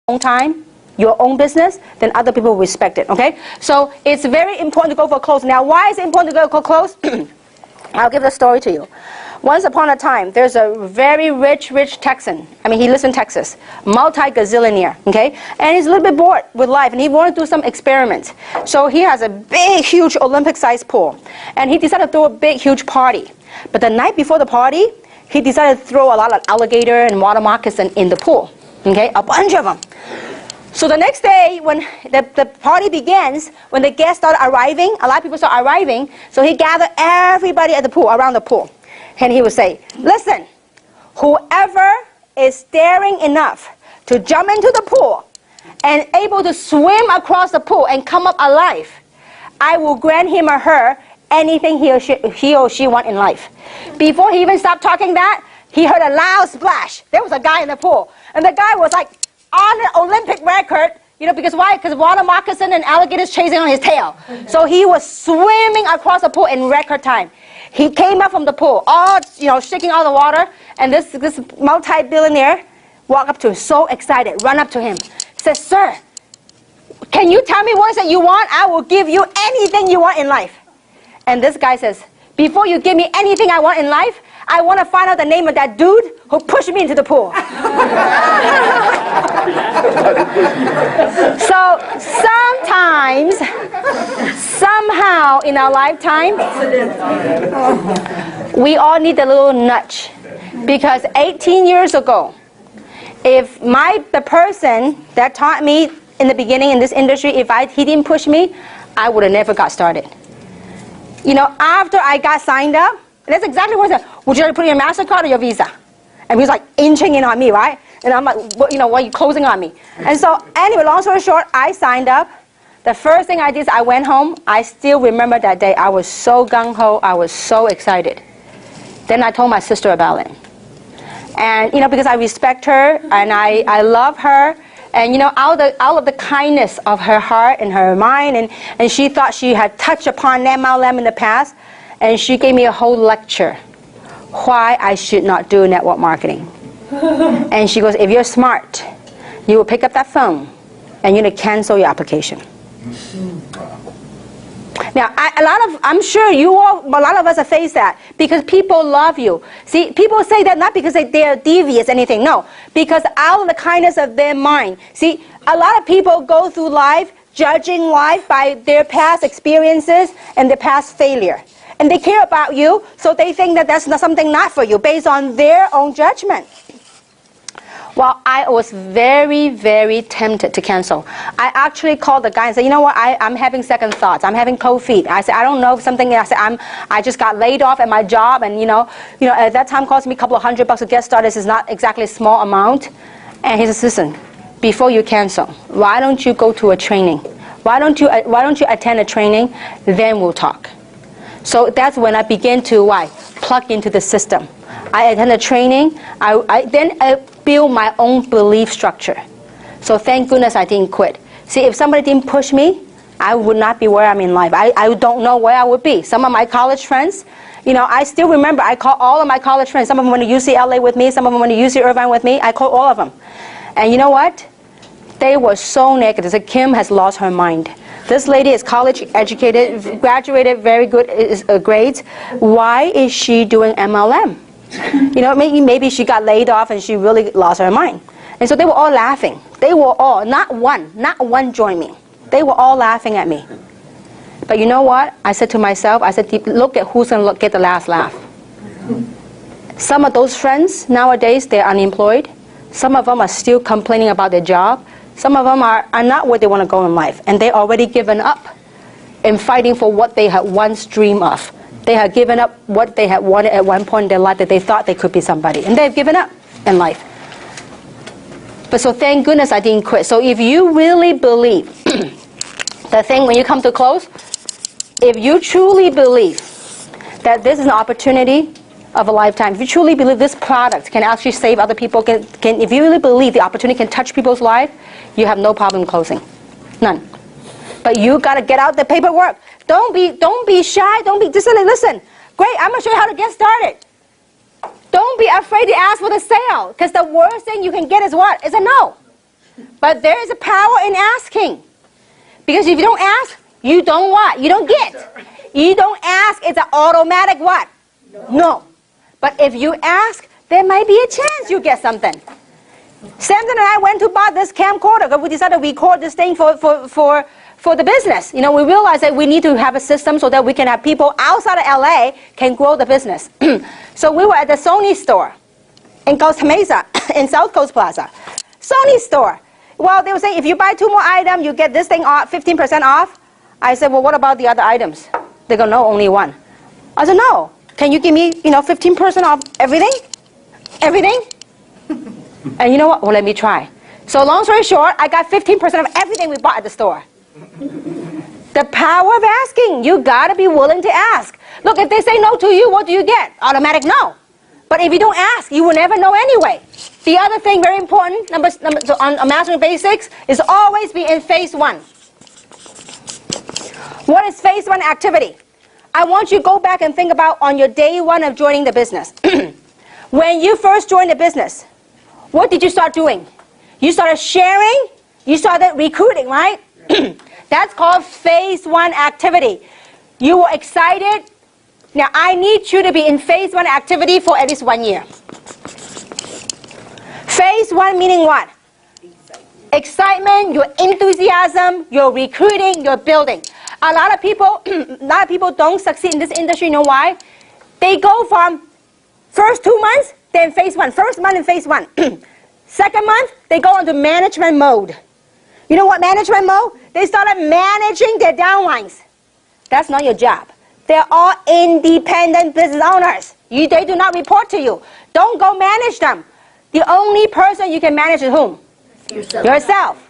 own time, your own business, then other people will respect it, okay? So it's very important to go for close. Now, why is it important to go for close? I'll give the story to you. Once upon a time, there's a very rich Texan. I mean, he lives in Texas, multi-gazillionaire, okay? And he's a little bit bored with life, and he wanted to do some experiments. So he has a big, huge Olympic-sized pool, and he decided to throw a big, huge party. But the night before the party, he decided to throw a lot of alligator and water moccasin in the pool, okay? A bunch of them. So the next day, when the party begins, when the guests start arriving, a lot of people start arriving, so he gathered everybody at the pool, around the pool. And he would say, listen, whoever is daring enough to jump into the pool and able to swim across the pool and come up alive, I will grant him or her anything he or she want in life. Before he even stopped talking that, he heard a loud splash. There was a guy in the pool, and the guy was like on an Olympic record, you know, because why? Because water moccasin and alligators chasing on his tail. So he was swimming across the pool in record time. He came up from the pool, all, you know, shaking all the water, and this multi-billionaire walked up to him, so excited, run up to him, says, sir, can you tell me what is it you want? I will give you anything you want in life. And this guy says, before you give me anything I want in life, I want to find out the name of that dude who pushed me into the pool. So sometimes, somehow in our lifetime, we all need a little nudge. Because 18 years ago, if the person that taught me in the beginning in this industry, he didn't push me, I would have never got started. You know, after I got signed up, that's exactly what I said. Would you like to put in your MasterCard or your Visa? And he was like inching in on me, right? And I'm like, what, you know, why are you closing on me? And so anyway, long story short, I signed up. The first thing I did is I went home. I still remember that day. I was so gung-ho. I was so excited. Then I told my sister about it. And, you know, because I respect her and I love her. And, you know, out of the kindness of her heart and her mind, and she thought she had touched upon MLM in the past, and she gave me a whole lecture why I should not do network marketing. And she goes, if you're smart, you will pick up that phone and you're going to cancel your application. Now, I'm sure a lot of us have faced that because people love you. See, people say that not because they are devious or anything, no, because out of the kindness of their mind. See, a lot of people go through life judging life by their past experiences and their past failure. And they care about you, so they think that that's something not for you based on their own judgment. Well, I was very, very tempted to cancel. I actually called the guy and said, you know what, I'm having second thoughts. I'm having cold feet. I said, I don't know if something, I said, I just got laid off at my job, and you know, at that time it cost me a couple of $100 to get started. This is not exactly a small amount. And he says, listen, before you cancel, why don't you go to a training? Why don't you attend a training, then we'll talk. So that's when I began to plug into the system. I attended training. I built my own belief structure. So thank goodness I didn't quit. See, if somebody didn't push me, I would not be where I'm in life. I don't know where I would be. Some of my college friends, you know, I still remember, I call all of my college friends. Some of them went to UCLA with me. Some of them went to UC Irvine with me. I called all of them. And you know what? They were so negative. So Kim has lost her mind. This lady is college educated, graduated, very good grades. Why is she doing MLM? You know, maybe she got laid off and she really lost her mind. And so they were all laughing. They were all, not one joined me. They were all laughing at me. But you know what? I said to myself, I said, look at who's going to get the last laugh. Some of those friends nowadays, they're unemployed. Some of them are still complaining about their job. Some of them are not where they want to go in life, and they already given up in fighting for what they had once dreamed of. They had given up what they had wanted at one point in their life, that they thought they could be somebody, and they've given up in life. But so thank goodness I didn't quit. So if you really believe the thing when you come to close, if you truly believe that this is an opportunity of a lifetime, if you truly believe this product can actually save other people, if you really believe the opportunity can touch people's life, you have no problem closing. None. But you got to get out the paperwork. Don't be shy. Just listen. Great, I'm going to show you how to get started. Don't be afraid to ask for the sale, because the worst thing you can get is what? Is a no. But there is a power in asking. Because if you don't ask, you don't what? You don't get. You don't ask, it's an automatic what? No. But if you ask, there might be a chance you get something. Samson and I went to buy this camcorder because we decided to record this thing for the business. You know, we realized that we need to have a system so that we can have people outside of LA can grow the business. So we were at the Sony store in Costa Mesa, in South Coast Plaza. Sony store. Well, they were saying, if you buy 2 more items, you get this thing off, 15% off. I said, well, what about the other items? They go, no, only one. I said, no. Can you give me, 15% off everything? Everything? And you know what? Well, let me try. So long story short, I got 15% of everything we bought at the store. The power of asking. You got to be willing to ask. Look, if they say no to you, what do you get? Automatic no. But if you don't ask, you will never know anyway. The other thing, very important, so on Mastering Basics, is always be in phase 1. What is phase 1 activity? I want you to go back and think about on your day 1 of joining the business. When you first joined the business, what did you start doing? You started sharing, you started recruiting, right? That's called phase 1 activity. You were excited. Now, I need you to be in phase 1 activity for at least 1 year. Phase 1 meaning what? Excitement, your enthusiasm, your recruiting, your building. A lot of people don't succeed in this industry. You know why? They go from first 2 months, they're in phase 1. First month in phase 1. Second month, they go into management mode. You know what management mode? They started managing their downlines. That's not your job. They're all independent business owners. They do not report to you. Don't go manage them. The only person you can manage is whom? Yourself.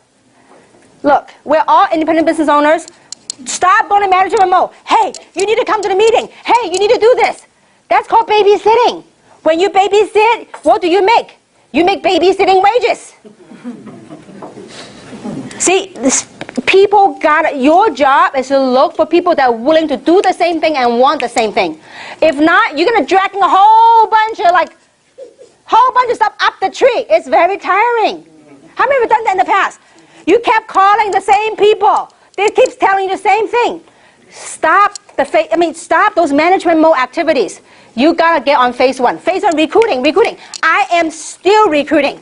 Look, we're all independent business owners. Stop going to management mode. Hey, you need to come to the meeting. Hey, you need to do this. That's called babysitting. When you babysit, what do you make? You make babysitting wages. See, your job is to look for people that are willing to do the same thing and want the same thing. If not, you're going to drag a whole bunch of stuff up the tree. It's very tiring. How many of you have done that in the past? You kept calling the same people. They keep telling you the same thing. Stop those management mode activities. You got to get on phase 1. Phase 1, recruiting. I am still recruiting.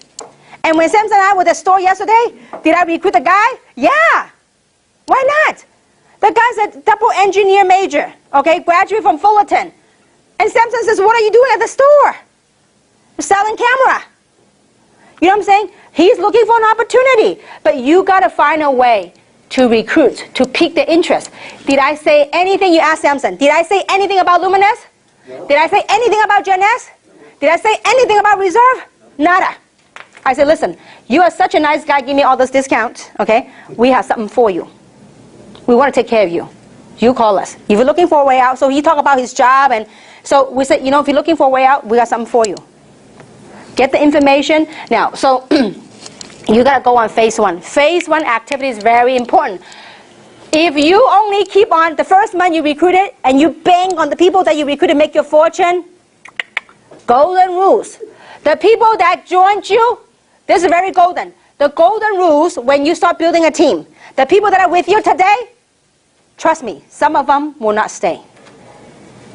And when Samson and I were at the store yesterday, did I recruit the guy? Yeah. Why not? The guy's a double engineer major, okay, graduate from Fullerton. And Samson says, what are you doing at the store? Selling camera. You know what I'm saying? He's looking for an opportunity. But you got to find a way to recruit, to pique the interest. Did I say anything? You asked Samson. Did I say anything about Luminous? No. Did I say anything about Gen S? Did I say anything about Reserve? Nada. I said, listen, you are such a nice guy, give me all those discounts, okay? We have something for you. We want to take care of you. You call us. If you're looking for a way out, so he talked about his job, and so we said, if you're looking for a way out, we got something for you. Get the information. Now, so you got to go on phase 1. Phase 1 activity is very important. If you only keep on, the first month you recruited, and you bang on the people that you recruited, make your fortune, golden rules. The people that joined you, this is very golden. The golden rules when you start building a team. The people that are with you today, trust me, some of them will not stay.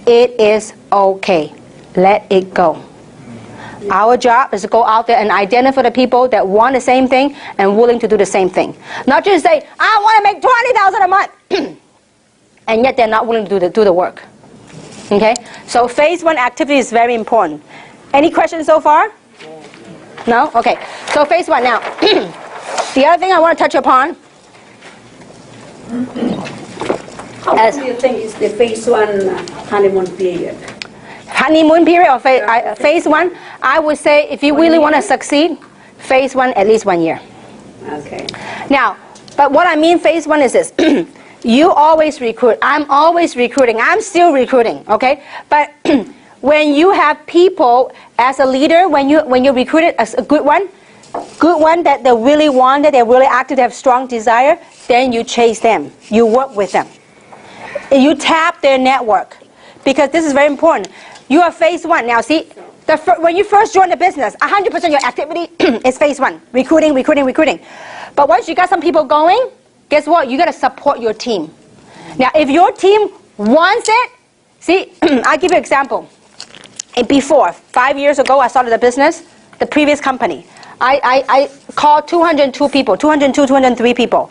It is okay. Let it go. Our job is to go out there and identify the people that want the same thing and willing to do the same thing. Not just say, I want to make $20,000 a month. And yet they're not willing to do the work. Okay? So phase 1 activity is very important. Any questions so far? No? Okay. So phase 1 now. The other thing I want to touch upon. How do you think is the phase 1 honeymoon period? Honeymoon period or phase 1? I would say if you really want to succeed, phase 1 at least 1 year. Okay. Now, but what I mean phase 1 is this. You always recruit. I'm always recruiting. I'm still recruiting. Okay? But when you have people as a leader, when you recruit it as a good one that they really want, that they're really active, they have strong desire, then you chase them. You work with them. You tap their network. Because this is very important. You are phase 1. Now see, When you first join the business, 100% of your activity is phase one, recruiting. But once you got some people going, guess what? You got to support your team. Now, if your team wants it, see, I'll give you an example. Before, 5 years ago, I started a business, the previous company. I called 202 people, 202, 203 people.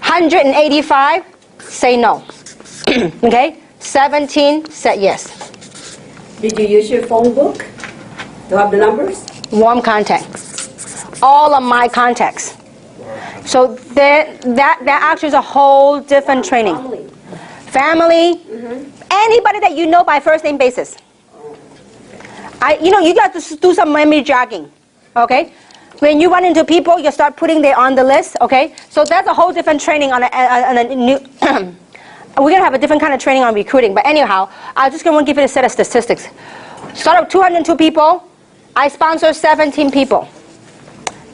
185 say no. Okay? 17 said yes. Did you use your phone book to have the numbers? Warm contacts. All of my contacts. So that actually is a whole different training. Family. Anybody that you know by first name basis. You got to do some memory jogging. Okay? When you run into people, you start putting them on the list. Okay? So that's a whole different training on a new... We're going to have a different kind of training on recruiting. But anyhow, I'm just going to give you a set of statistics. Start with 202 people. I sponsored 17 people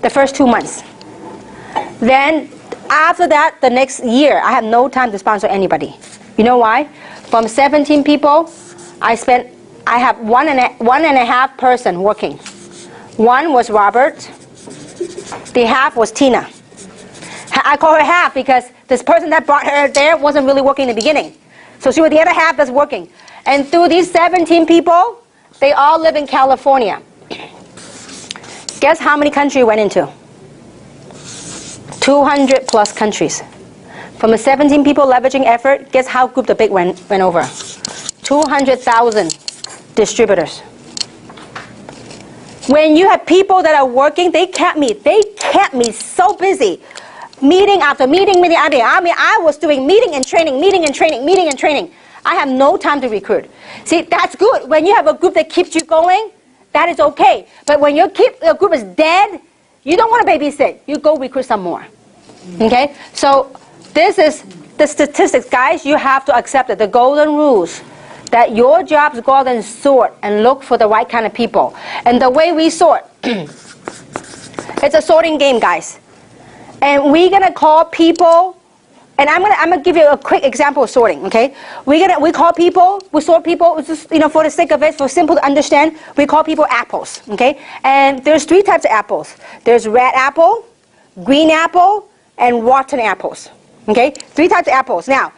the first 2 months. Then after that, the next year, I have no time to sponsor anybody. You know why? From 17 people, I have one and a half person working. One was Robert. The half was Tina. I call her half because this person that brought her there wasn't really working in the beginning. So she was the other half that's working. And through these 17 people, they all live in California. Guess how many countries we went into? 200 plus countries. From the 17 people leveraging effort, guess how group the big went over? 200,000 distributors. When you have people that are working, they kept me so busy. Meeting after meeting. I was doing meeting and training. I have no time to recruit. See, that's good. When you have a group that keeps you going, that is okay. But when your group is dead, you don't want to babysit. You go recruit some more. Okay? So this is the statistics. Guys, you have to accept it. The golden rules. That your job is go out and sort and look for the right kind of people. And the way we sort, it's a sorting game, guys. And we're gonna call people, and I'm gonna give you a quick example of sorting. Okay, we call people, we sort people, just, for the sake of it, for simple to understand, we call people apples. Okay, and there's 3 types of apples. There's red apple, green apple, and rotten apples. Okay, 3 types of apples. Now,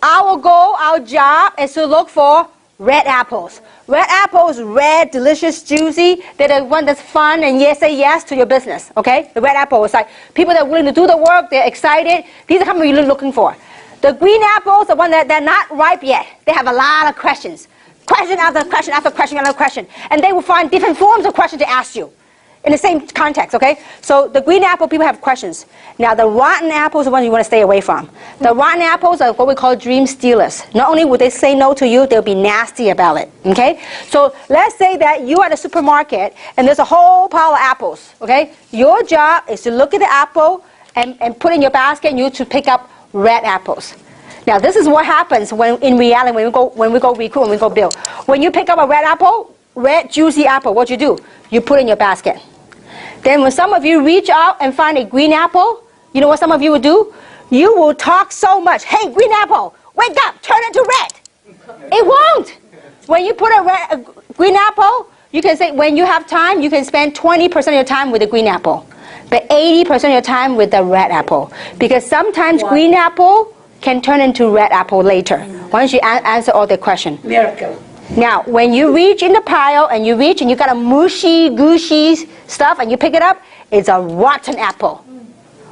our goal, our job is to look for red apples. Red apples, red, delicious, juicy. They're the one that's fun and say yes to your business. Okay? The red apple is like people that are willing to do the work, they're excited. These are what you're looking for. The green apples, the one that they're not ripe yet. They have a lot of questions. Question after question after question after question. And they will find different forms of questions to ask you. In the same context, okay? So the green apple, people have questions. Now the rotten apples are the ones you want to stay away from. The rotten apples are what we call dream stealers. Not only would they say no to you, they'll be nasty about it, okay? So let's say that you're at a supermarket and there's a whole pile of apples, okay? Your job is to look at the apple and put in your basket and you to pick up red apples. Now this is what happens when in reality when we go recruit, when we go build. When you pick up a red apple, red juicy apple, what you do? You put in your basket. Then when some of you reach out and find a green apple, you know what some of you will do? You will talk so much. Hey, green apple, wake up, turn it to red. It won't. When you put a green apple, you can say when you have time, you can spend 20% of your time with the green apple. But 80% of your time with the red apple. Because sometimes green apple can turn into red apple later. Once you answer all the questions. Miracle. Now, when you reach in the pile and you reach and you got a mushy, gushy stuff and you pick it up, it's a rotten apple.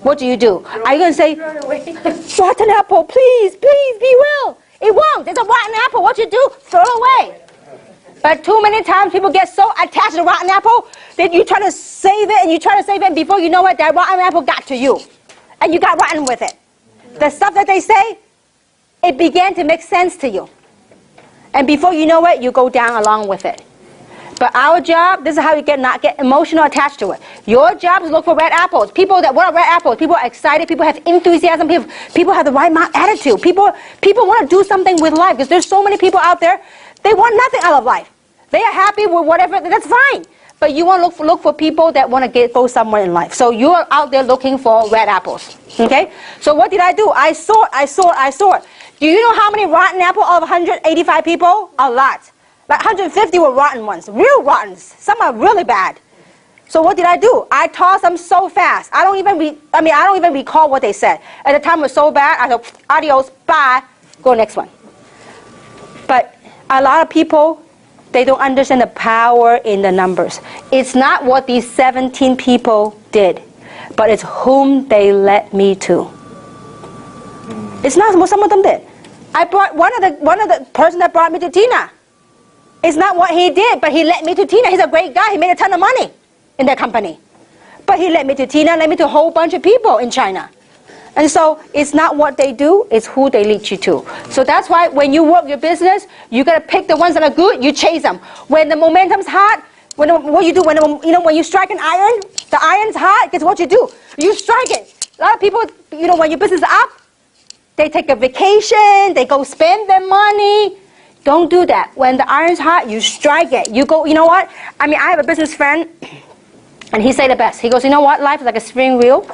What do? Are you going to say, rotten apple, please, please, be well? It won't. It's a rotten apple. What you do? Throw it away. But too many times people get so attached to rotten apple that you try to save it and you try to save it and before you know it, that rotten apple got to you. And you got rotten with it. The stuff that they say, it began to make sense to you. And before you know it, you go down along with it. But our job, this is how you not get emotional attached to it. Your job is to look for red apples. People that want red apples, people are excited, people have enthusiasm, people have the right attitude. People want to do something with life because there's so many people out there, they want nothing out of life. They are happy with whatever, that's fine. But you want to look for people that want to go somewhere in life. So you're out there looking for red apples. Okay? So what did I do? I sort. Do you know how many rotten apples out of 185 people? A lot. Like 150 were rotten ones, real rotten. Some are really bad. So what did I do? I tossed them so fast. I don't even recall what they said. At the time it was so bad, I said, adios, bye, go next one. But a lot of people, they don't understand the power in the numbers. It's not what these 17 people did, but it's whom they led me to. It's not what some of them did. I brought one of the person that brought me to Tina. It's not what he did, but he led me to Tina. He's a great guy. He made a ton of money in that company. But he led me to Tina, led me to a whole bunch of people in China. And so it's not what they do, it's who they lead you to. So that's why when you work your business, you got to pick the ones that are good, you chase them. When the momentum's hot, what you do, when you strike an iron, the iron's hot, guess what you do? You strike it. A lot of people, when your business is up, they take a vacation, they go spend their money. Don't do that. When the iron's hot, you strike it. You go, you know what? I have a business friend, and he said the best. He goes, you know what? Life is like a spring wheel.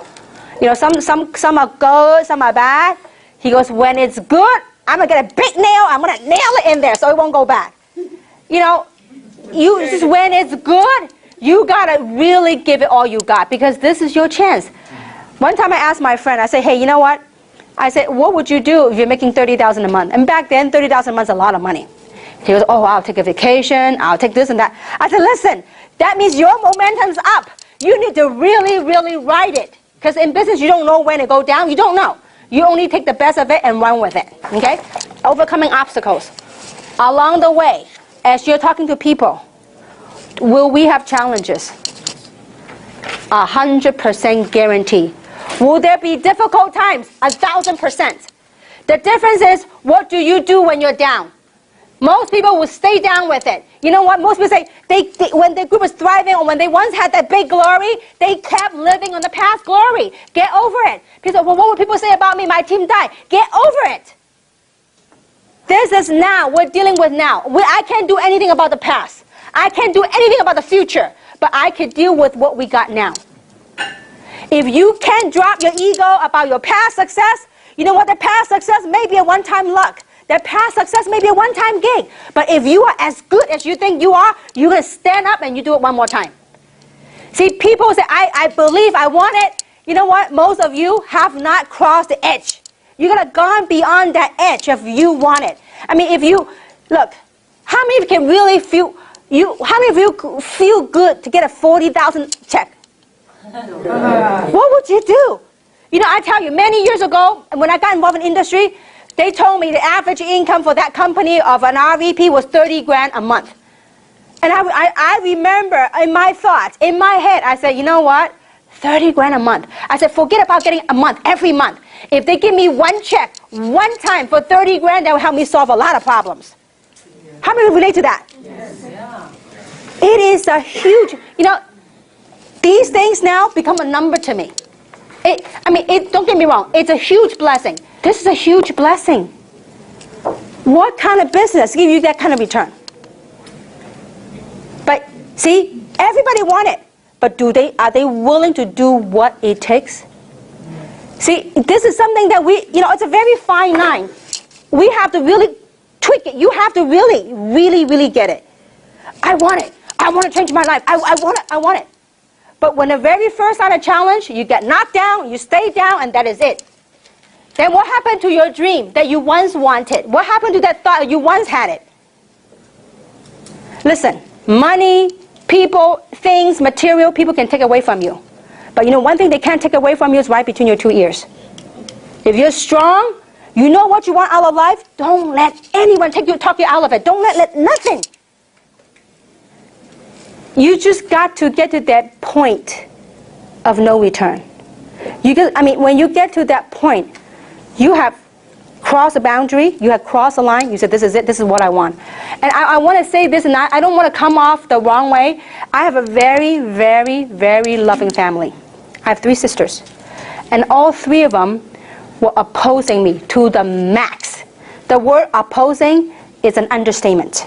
Some are good, some are bad. He goes, when it's good, I'm going to get a big nail. I'm going to nail it in there so it won't go back. Just when it's good, you got to really give it all you got because this is your chance. One time I asked my friend, I said, hey, you know what? I said, what would you do if you're making $30,000 a month? And back then, $30,000 a month is a lot of money. He goes, oh, I'll take a vacation. I'll take this and that. I said, listen, that means your momentum's up. You need to really, really ride it. Because in business, you don't know when to go down. You don't know. You only take the best of it and run with it. Okay? Overcoming obstacles. Along the way, as you're talking to people, will we have challenges? 100% guarantee. Will there be difficult times? 1,000%. The difference is, what do you do when you're down? Most people will stay down with it. You know what? Most people say, when the group was thriving or when they once had that big glory, they kept living on the past glory. Get over it. People say, well, what would people say about me? My team died. Get over it. This is now. We're dealing with now. I can't do anything about the past. I can't do anything about the future. But I can deal with what we got now. If you can't drop your ego about your past success, you know what? The past success may be a one-time luck. The past success may be a one-time gig. But if you are as good as you think you are, you're going to stand up and you do it one more time. See, people say, I believe, I want it. You know what? Most of you have not crossed the edge. You're going to gone beyond that edge if you want it. If you, look, how many of you can really feel, how many of you feel good to get a $40,000 check? What would you do? I tell you, many years ago, when I got involved in industry, they told me the average income for that company of an RVP was 30 grand a month. And I remember in my thoughts, in my head, I said, you know what? 30 grand a month. I said, forget about getting a month, every month. If they give me one check, one time for 30 grand, that will help me solve a lot of problems. How many relate to that? Yes. Yeah. It is a huge, these things now become a number to me. Don't get me wrong, it's a huge blessing. This is a huge blessing. What kind of business gives you that kind of return? But see, everybody want it. But are they willing to do what it takes? See, this is something that it's a very fine line. We have to really tweak it. You have to really, really, really get it. I want it. I want to change my life. I want it. I want it. But when the very first sign of challenge, you get knocked down, you stay down, and that is it. Then what happened to your dream that you once wanted? What happened to that thought that you once had it? Listen, money, people, things, material, people can take away from you. But one thing they can't take away from you is right between your two ears. If you're strong, you know what you want out of life, don't let anyone talk you out of it. Don't let nothing. You just got to get to that point of no return. When you get to that point, you have crossed a boundary, you have crossed a line, you said, this is it, this is what I want. And I want to say this, and I don't want to come off the wrong way. I have a very, very, very loving family. I have 3 sisters. And all 3 of them were opposing me to the max. The word opposing is an understatement.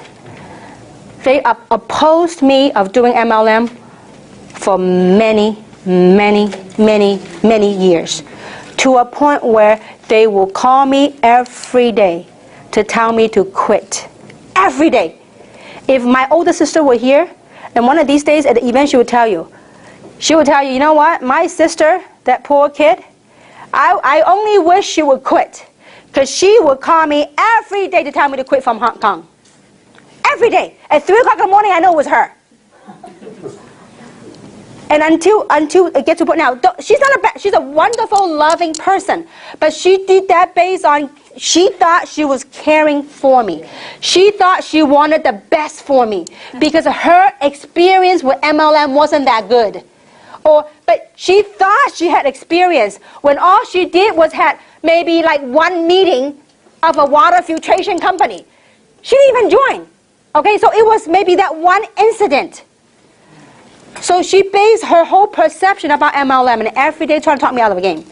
They opposed me of doing MLM for many, many, many, many years, to a point where they will call me every day to tell me to quit. Every day. If my older sister were here, and one of these days at the event, she would tell you, you know what, my sister, that poor kid, I only wish she would quit. Because she would call me every day to tell me to quit from Hong Kong. Every day. At 3 o'clock in the morning, I know it was her. And until it gets to point now, she's a wonderful, loving person. But she did that based on, she thought she was caring for me. She thought she wanted the best for me. Because her experience with MLM wasn't that good. But she thought she had experience when all she did was had maybe like one meeting of a water filtration company. She didn't even join. Okay, so it was maybe that one incident. So she based her whole perception about MLM and every day trying to talk me out of the game.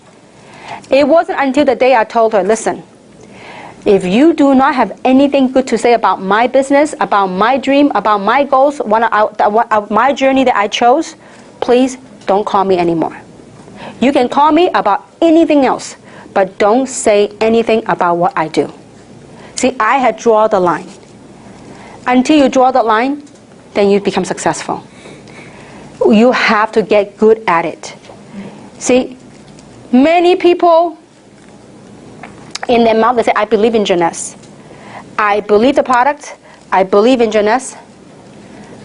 It wasn't until the day I told her, listen, if you do not have anything good to say about my business, about my dream, about my goals, my journey that I chose, please don't call me anymore. You can call me about anything else, but don't say anything about what I do. See, I had drawn the line. Until you draw the line, then you become successful. You have to get good at it. See, many people in their mouth, they say, I believe in Jeunesse. I believe the product. I believe in Jeunesse.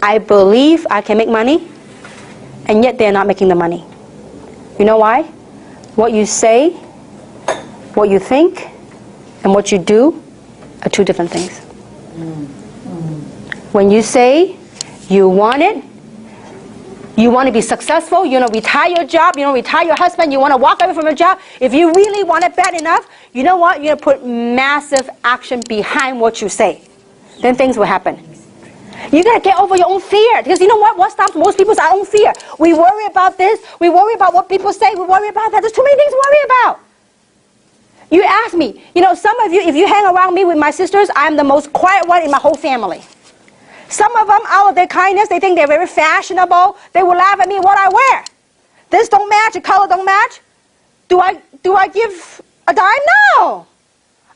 I believe I can make money. And yet they're not making the money. You know why? What you say, what you think, and what you do are two different things. When you say you want it, you want to be successful, you want to retire your job, you want to retire your husband, you want to walk away from your job, if you really want it bad enough, you know what? You're going to put massive action behind what you say. Then things will happen. You got to get over your own fear. Because you know what? What stops most people is our own fear. We worry about this. We worry about what people say. We worry about that. There's too many things to worry about. You ask me, you know, some of you, if you hang around me with my sisters, I'm the most quiet one in my whole family. Some of them, out of their kindness, they think they're very fashionable. They will laugh at me what I wear. This don't match, the color don't match. Do I give a dime? No.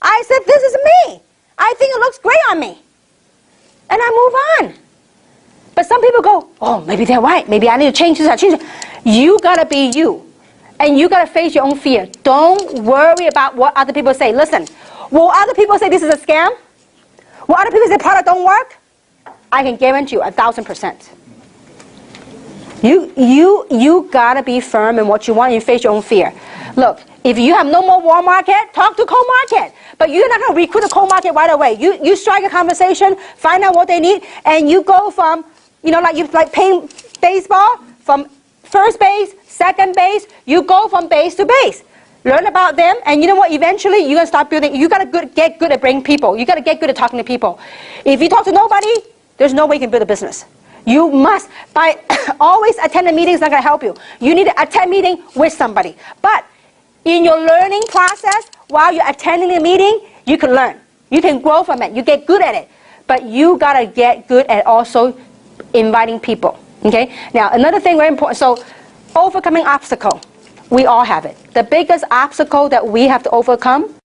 I said, this is me. I think it looks great on me. And I move on. But some people go, oh, maybe they're right. Maybe I need to change this, change it. You got to be you. And you got to face your own fear. Don't worry about what other people say. Listen, will other people say this is a scam? Will other people say product don't work? I can guarantee you 1,000%. You got to be firm in what you want and face your own fear. Look, if you have no more warm market, talk to cold market. But you're not going to recruit a cold market right away. You strike a conversation, find out what they need, and you go from, you know, like playing baseball, from first base, second base, you go from base to base. Learn about them, and you know what, eventually you're going to start building. You got to get good at bringing people. You got to get good at talking to people. If you talk to nobody, there's no way you can build a business. You must, by always attend a meeting is not going to help you. You need to attend a meeting with somebody. But in your learning process, while you're attending the meeting, you can learn. You can grow from it. You get good at it. But you got to get good at also inviting people. Okay? Now, another thing very important. So, overcoming obstacle. We all have it. The biggest obstacle that we have to overcome